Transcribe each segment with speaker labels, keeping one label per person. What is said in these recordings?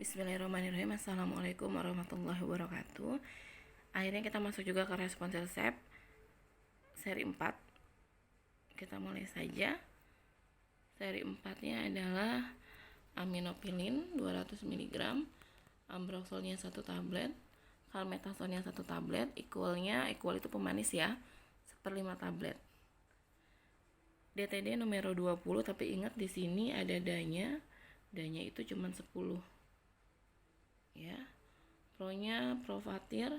Speaker 1: Bismillahirrahmanirrahim. Assalamualaikum warahmatullahi wabarakatuh. Akhirnya kita masuk juga ke respon resep seri 4. Kita mulai saja. Seri 4-nya adalah aminopilin 200 mg, ambroxolnya 1 tablet, kalmetasonnya 1 tablet, equal itu pemanis ya, 1/5 tablet. DTD numero 20, tapi ingat di sini ada danya itu cuma 10 ya. Pronya Profatir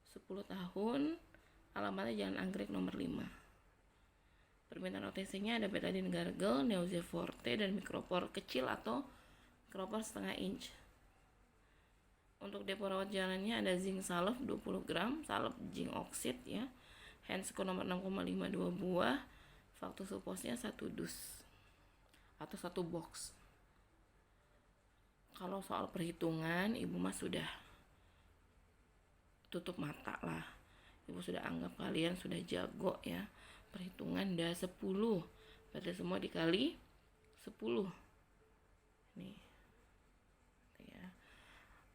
Speaker 1: 10 tahun, alamatnya Jalan Anggrek nomor 5. Permintaan OTC-nya ada betadine gargle, Neosep forte, dan mikropor kecil atau mikropor setengah inch. Untuk depo rawat jalannya ada zinc salep 20 gram, salep zinc oksid ya, Hansco nomor 6,5 2 buah, faktor suposnya 1 dus atau 1 box. Kalau soal perhitungan, ibu mah sudah tutup mata lah. Ibu sudah anggap kalian sudah jago ya. Perhitungan udah 10. Berarti semua dikali 10. Nih. Ya.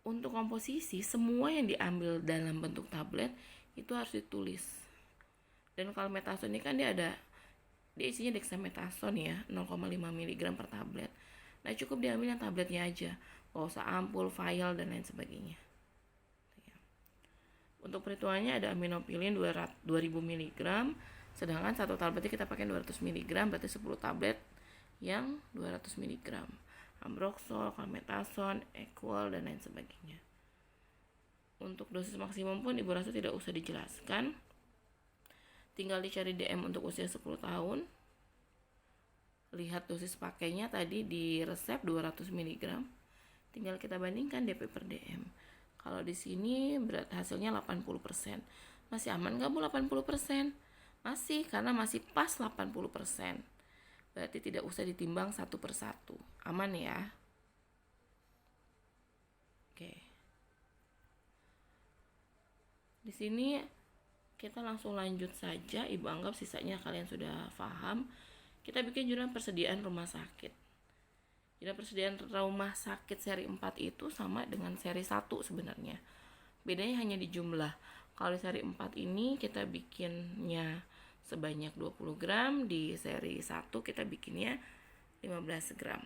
Speaker 1: Untuk komposisi, semua yang diambil dalam bentuk tablet itu harus ditulis. Dan kalau metason ini kan dia isinya dexamethasone ya, 0,5 mg per tablet. Nah, cukup diambil yang tabletnya aja, gak usah ampul, vial, dan lain sebagainya. Untuk perhitungannya ada aminopilin 2000 mg, sedangkan satu tabletnya kita pakai 200 mg, berarti 10 tablet yang 200 mg. Ambroxol, kalmetason, equal, dan lain sebagainya. Untuk dosis maksimum pun ibu rasa tidak usah dijelaskan. Tinggal dicari DM untuk usia 10 tahun. Lihat dosis pakainya tadi di resep 200 mg. Tinggal kita bandingkan DP per DM. Kalau di sini berat hasilnya 80%. Masih aman nggak Bu 80%? Masih, karena masih pas 80%. Berarti tidak usah ditimbang satu persatu. Aman ya? Oke. Di sini kita langsung lanjut saja. Ibu anggap sisanya kalian sudah paham. Kita bikin jurnal persediaan rumah sakit. Jurnal persediaan rumah sakit seri 4 itu sama dengan seri 1 sebenarnya. Bedanya hanya di jumlah. Kalau di seri 4 ini kita bikinnya sebanyak 20 gram, di seri 1 kita bikinnya 15 gram.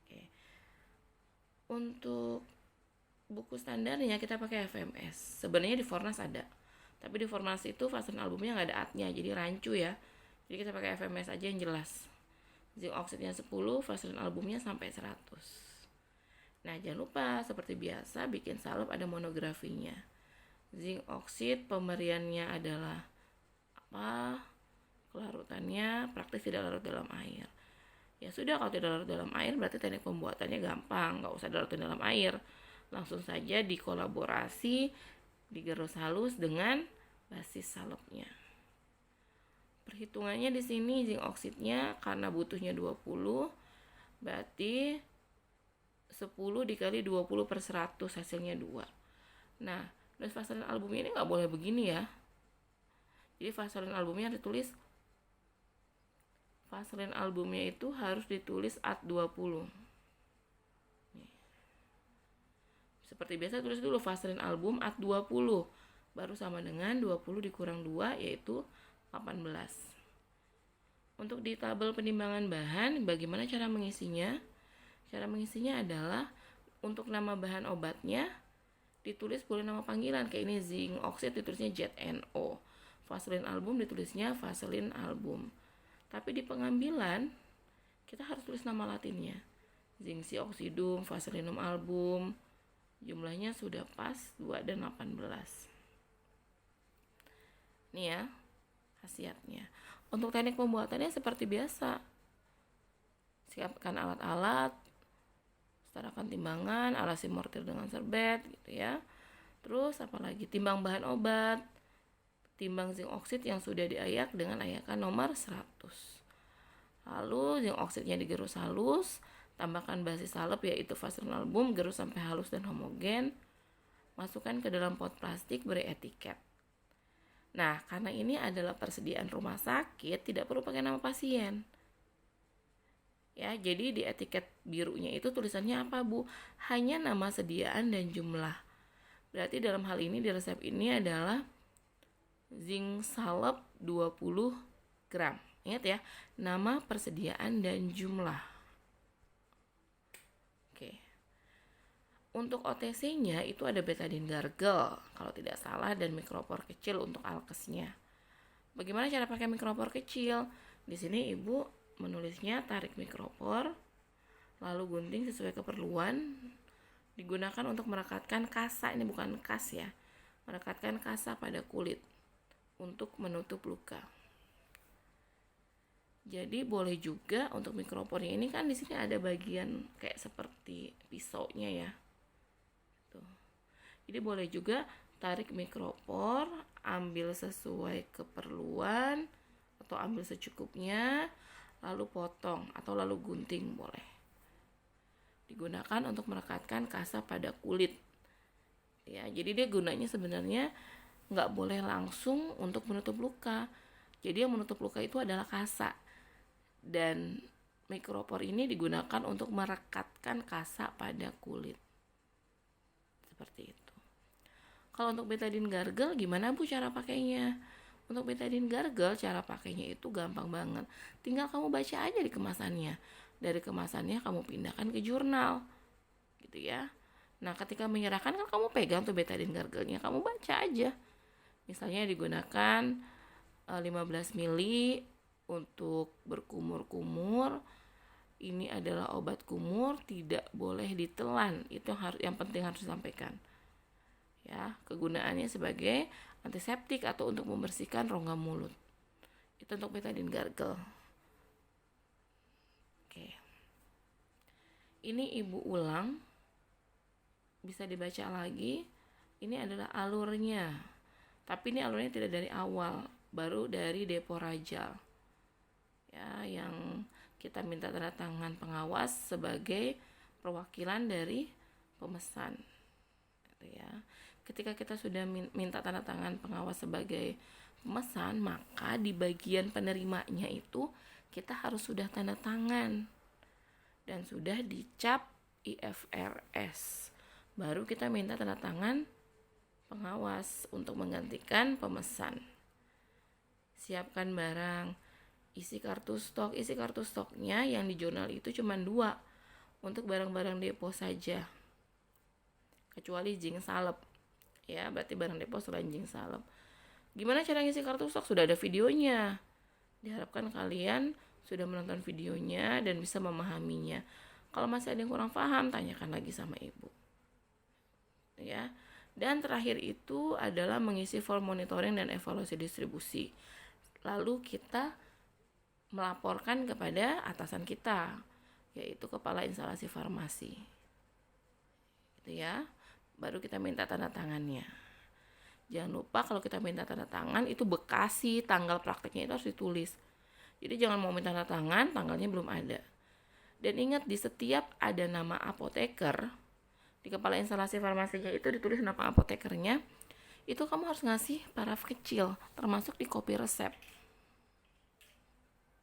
Speaker 1: Oke. Untuk buku standarnya kita pakai FMS. Sebenarnya di Fornas ada. Tapi di Fornas itu fasen albumnya nggak ada art-nya, jadi rancu ya. Jadi kita pakai FMS aja yang jelas. Zinc oksidnya 10, vaselin albumnya sampai 100. Nah, jangan lupa seperti biasa bikin salep ada monografinya. Zinc oksid pemberiannya adalah apa? Kelarutannya praktis tidak larut dalam air. Ya sudah, kalau tidak larut dalam air berarti teknik pembuatannya gampang, nggak usah dilarutin dalam air. Langsung saja dikolaborasi, digerus halus dengan basis salepnya. Perhitungannya di sini zinc oksidnya karena butuhnya 20, berarti 10 dikali 20 per 100 hasilnya 2. Nah, dosis vaselin albumnya ini nggak boleh begini ya. Jadi vaselin albumnya ditulis, vaselin albumnya itu harus ditulis at 20. Nih. Seperti biasa tulis dulu vaselin album at 20, baru sama dengan 20 dikurang 2 yaitu 18. Untuk di tabel penimbangan bahan, bagaimana cara mengisinya? Cara mengisinya adalah untuk nama bahan obatnya ditulis boleh nama panggilan, kayak ini zinc oksid ditulisnya ZNO, vaselin album ditulisnya vaselin album. Tapi di pengambilan kita harus tulis nama latinnya, zinc oxidum, vaselinum album. Jumlahnya sudah pas 2 dan 18. Nih ya khasiatnya. Untuk teknik pembuatannya seperti biasa. Siapkan alat-alat, setarakan timbangan, alasi mortir dengan serbet gitu ya. Terus apalagi timbang bahan obat, timbang zinc oksid yang sudah diayak dengan ayakan nomor 100. Lalu zinc oksidnya digerus halus, tambahkan basis salep yaitu vaselin album, gerus sampai halus dan homogen. Masukkan ke dalam pot plastik, beri etiket. Nah, karena ini adalah persediaan rumah sakit, tidak perlu pakai nama pasien. Ya, jadi di etiket birunya itu tulisannya apa, Bu? Hanya nama sediaan dan jumlah. Berarti dalam hal ini di resep ini adalah zinc salep 20 gram. Ingat ya, nama, persediaan, dan jumlah. Oke. Untuk OTC-nya itu ada betadine gargle kalau tidak salah, dan mikropor kecil untuk alkesnya. Bagaimana cara pakai mikropor kecil? Di sini Ibu menulisnya tarik mikropor, lalu gunting sesuai keperluan. Digunakan untuk merekatkan kasa, ini bukan kas ya, merekatkan kasa pada kulit untuk menutup luka. Jadi boleh juga untuk mikropornya ini kan di sini ada bagian kayak seperti pisaunya ya. Tuh. Jadi boleh juga tarik mikropor, ambil sesuai keperluan atau ambil secukupnya, lalu potong atau lalu gunting boleh. Digunakan untuk merekatkan kasa pada kulit. Ya, jadi dia gunanya sebenarnya nggak boleh langsung untuk menutup luka. Jadi yang menutup luka itu adalah kasa. Dan mikropor ini digunakan untuk merekatkan kasa pada kulit. Seperti itu. Kalau untuk betadine gargle gimana Bu cara pakainya? Untuk betadine gargle cara pakainya itu gampang banget. Tinggal kamu baca aja di kemasannya. Dari kemasannya kamu pindahkan ke jurnal. Gitu ya. Nah, ketika menyerahkan kan kamu pegang tuh betadine gargle-nya, kamu baca aja. Misalnya digunakan 15 mili untuk berkumur-kumur. Ini adalah obat kumur, tidak boleh ditelan. Itu yang penting harus disampaikan. Ya, kegunaannya sebagai antiseptik atau untuk membersihkan rongga mulut. Itu untuk betadine gargle. Oke. Ini Ibu ulang. Bisa dibaca lagi. Ini adalah alurnya. Tapi ini alurnya tidak dari awal, baru dari depo Rajal. Ya, yang kita minta tanda tangan pengawas sebagai perwakilan dari pemesan. Gitu ya. Ketika kita sudah minta tanda tangan pengawas sebagai pemesan, maka di bagian penerimanya itu kita harus sudah tanda tangan dan sudah dicap IFRS. Baru kita minta tanda tangan pengawas untuk menggantikan pemesan. Siapkan barang, isi kartu stok. Isi kartu stoknya yang di jurnal itu cuma 2 untuk barang-barang depo saja, kecuali zinc salep. Ya, berarti barang depo selain zinc salep. Gimana cara ngisi kartu stok? Sudah ada videonya. Diharapkan kalian sudah menonton videonya dan bisa memahaminya. Kalau masih ada yang kurang paham, tanyakan lagi sama Ibu. Ya. Dan terakhir itu adalah mengisi form monitoring dan evaluasi distribusi. Lalu kita melaporkan kepada atasan kita, yaitu kepala instalasi farmasi. Gitu ya. Baru kita minta tanda tangannya. Jangan lupa kalau kita minta tanda tangan itu bekasi, tanggal prakteknya itu harus ditulis. Jadi jangan mau minta tanda tangan, tanggalnya belum ada. Dan ingat, di setiap ada nama apoteker, di kepala instalasi farmasinya itu ditulis nama apotekernya, itu kamu harus ngasih paraf kecil, termasuk di kopi resep.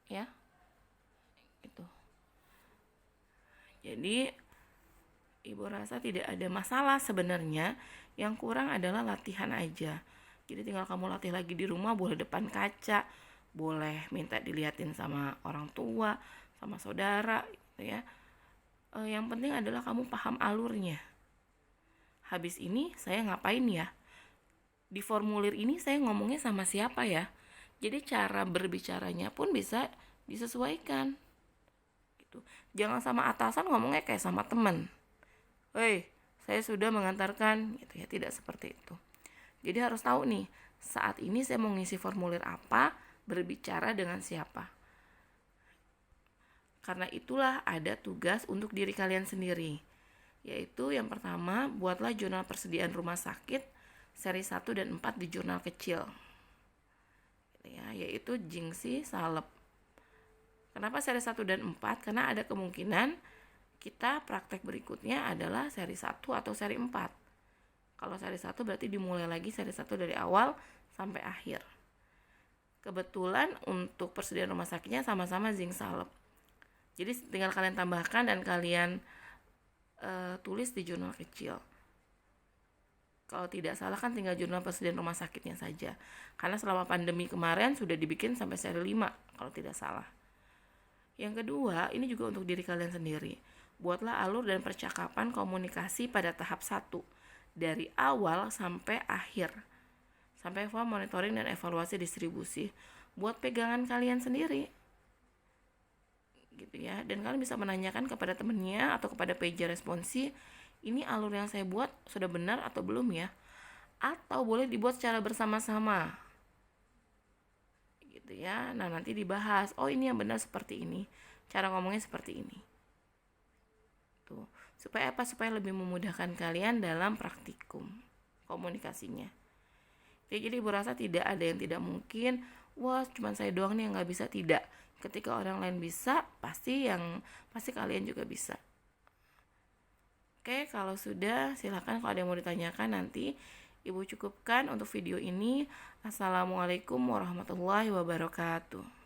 Speaker 1: Ya. Gitu. Jadi Ibu rasa tidak ada masalah sebenarnya, yang kurang adalah latihan aja. Jadi tinggal kamu latih lagi di rumah, boleh depan kaca, boleh minta diliatin sama orang tua, sama saudara gitu ya. Yang penting adalah kamu paham alurnya. Habis ini saya ngapain ya? Di formulir ini saya ngomongnya sama siapa ya? Jadi cara berbicaranya pun bisa disesuaikan. Gitu. Jangan sama atasan ngomongnya kayak sama teman. Hei, saya sudah mengantarkan, gitu ya, tidak seperti itu. Jadi harus tahu nih, saat ini saya mau ngisi formulir apa, berbicara dengan siapa. Karena itulah ada tugas untuk diri kalian sendiri. Yaitu yang pertama, buatlah jurnal persediaan rumah sakit seri 1 dan 4 di jurnal kecil. Ya, yaitu Jingxi Salep. Kenapa seri 1 dan 4? Karena ada kemungkinan kita praktek berikutnya adalah seri 1 atau seri 4. Kalau seri 1 berarti dimulai lagi seri 1 dari awal sampai akhir. Kebetulan untuk persediaan rumah sakitnya sama-sama zinc salep. Jadi tinggal kalian tambahkan dan kalian tulis di jurnal kecil. Kalau tidak salah kan tinggal jurnal presiden rumah sakitnya saja. Karena selama pandemi kemarin sudah dibikin sampai seri 5 kalau tidak salah. Yang kedua, ini juga untuk diri kalian sendiri. Buatlah alur dan percakapan komunikasi pada tahap 1 dari awal sampai akhir. Sampai form monitoring dan evaluasi distribusi. Buat pegangan kalian sendiri. Gitu ya. Dan kalian bisa menanyakan kepada temennya atau kepada pager responsi, ini alur yang saya buat sudah benar atau belum ya? Atau boleh dibuat secara bersama-sama. Gitu ya. Nah, nanti dibahas, oh ini yang benar seperti ini. Cara ngomongnya seperti ini. Tuh. Supaya apa? Supaya lebih memudahkan kalian dalam praktikum komunikasinya. Jadi Ibu rasa tidak ada yang tidak mungkin. Wah, cuma saya doang nih yang nggak bisa. Tidak. Ketika orang lain bisa, pasti kalian juga bisa. Oke, kalau sudah silakan kalau ada yang mau ditanyakan nanti. Ibu cukupkan untuk video ini. Assalamualaikum warahmatullahi wabarakatuh.